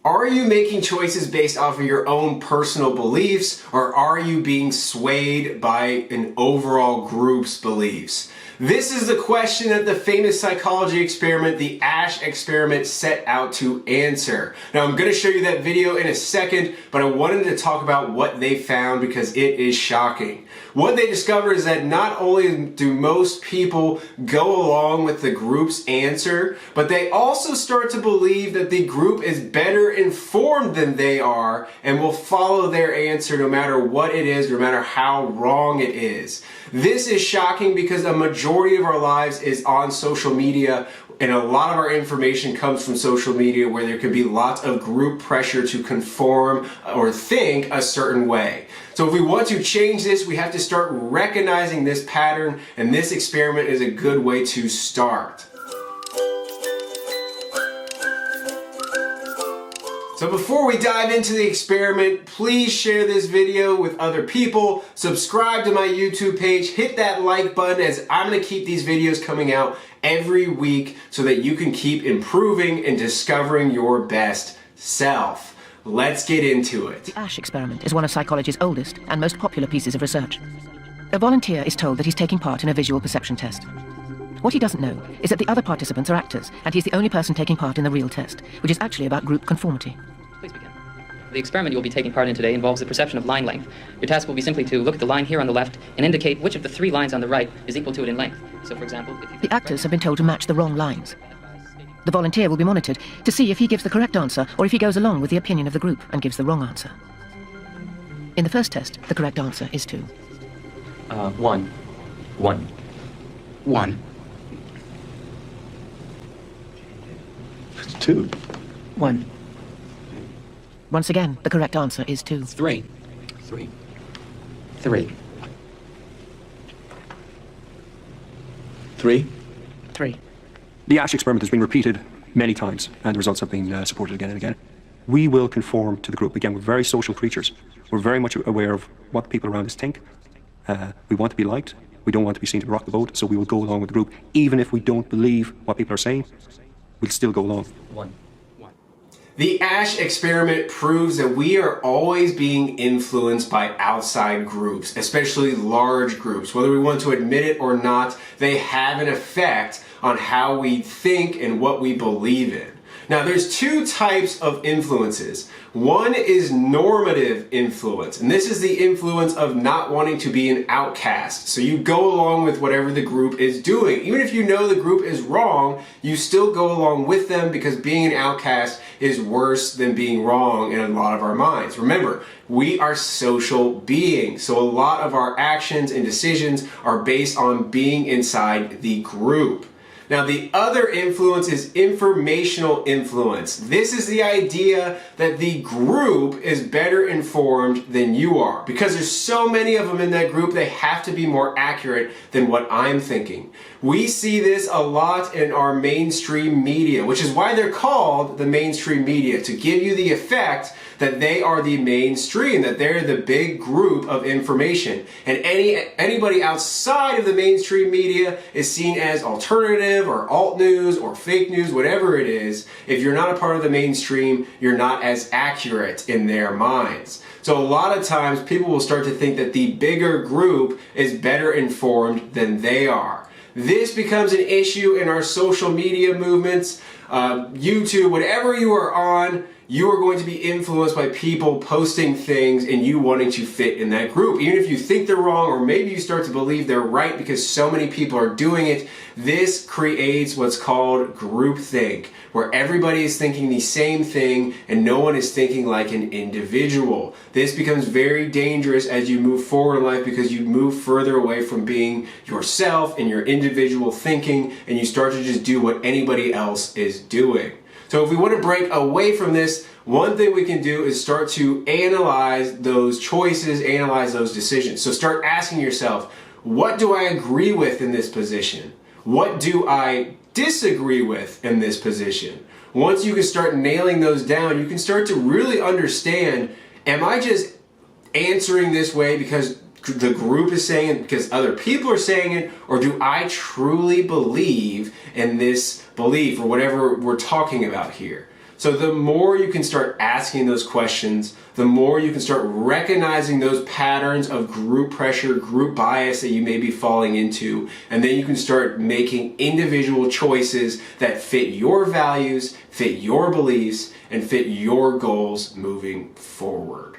Are you making choices based off of your own personal beliefs, or are you being swayed by an overall group's beliefs? This is the question that the famous psychology experiment, the Asch experiment, set out to answer. Now, I'm going to show you that video in a second, but I wanted to talk about what they found because it is shocking. What they discovered is that not only do most people go along with the group's answer, but they also start to believe that the group is better informed than they are and will follow their answer no matter what it is, no matter how wrong it is. This is shocking because a majority of our lives is on social media, and a lot of our information comes from social media where there could be lots of group pressure to conform or think a certain way. So if we want to change this, we have to start recognizing this pattern, and this experiment is a good way to start. So before we dive into the experiment, please share this video with other people, subscribe to my YouTube page, hit that like button, as I'm going to keep these videos coming out every week so that you can keep improving and discovering your best self. Let's get into it. The Asch experiment is one of psychology's oldest and most popular pieces of research. A volunteer is told that he's taking part in a visual perception test. What he doesn't know is that the other participants are actors, and he's the only person taking part in the real test, which is actually about group conformity. Please begin. The experiment you will be taking part in today involves the perception of line length. Your task will be simply to look at the line here on the left and indicate which of the three lines on the right is equal to it in length. So, for example, if the actors have been told to match the wrong lines. The volunteer will be monitored to see if he gives the correct answer or if he goes along with the opinion of the group and gives the wrong answer. In the first test, the correct answer is 2. 1. 1. 1. It's 2. 1. Once again, the correct answer is 2. 3. 3. 3. 3. 3. The Asch experiment has been repeated many times, and the results have been supported again and again. We will conform to the group. Again, we're very social creatures. We're very much aware of what the people around us think. We want to be liked. We don't want to be seen to rock the boat, so we will go along with the group. Even if we don't believe what people are saying, we'll still go along. 1. The Asch experiment proves that we are always being influenced by outside groups, especially large groups. Whether we want to admit it or not, they have an effect on how we think and what we believe in. Now, there's two types of influences. One is normative influence, and this is the influence of not wanting to be an outcast. So you go along with whatever the group is doing. Even if you know the group is wrong, you still go along with them because being an outcast is worse than being wrong in a lot of our minds. Remember, we are social beings, so a lot of our actions and decisions are based on being inside the group. Now, the other influence is informational influence. This is the idea that the group is better informed than you are. Because there's so many of them in that group, they have to be more accurate than what I'm thinking. We see this a lot in our mainstream media, which is why they're called the mainstream media, to give you the effect that they are the mainstream, that they're the big group of information. And anybody outside of the mainstream media is seen as alternative or alt news or fake news, whatever it is. If you're not a part of the mainstream, you're not as accurate in their minds. So a lot of times people will start to think that the bigger group is better informed than they are. This becomes an issue in our social media movements, YouTube, whatever you are on, you are going to be influenced by people posting things and you wanting to fit in that group. Even if you think they're wrong, or maybe you start to believe they're right because so many people are doing it, this creates what's called groupthink, where everybody is thinking the same thing and no one is thinking like an individual. This becomes very dangerous as you move forward in life because you move further away from being yourself and your individual thinking, and you start to just do what anybody else is doing. So if we want to break away from this, one thing we can do is start to analyze those choices, analyze those decisions. So start asking yourself, what do I agree with in this position? What do I disagree with in this position? Once you can start nailing those down, you can start to really understand, am I just answering this way because the group is saying it, because other people are saying it, or do I truly believe in this belief or whatever we're talking about here? So the more you can start asking those questions, the more you can start recognizing those patterns of group pressure, group bias that you may be falling into, and then you can start making individual choices that fit your values, fit your beliefs, and fit your goals moving forward.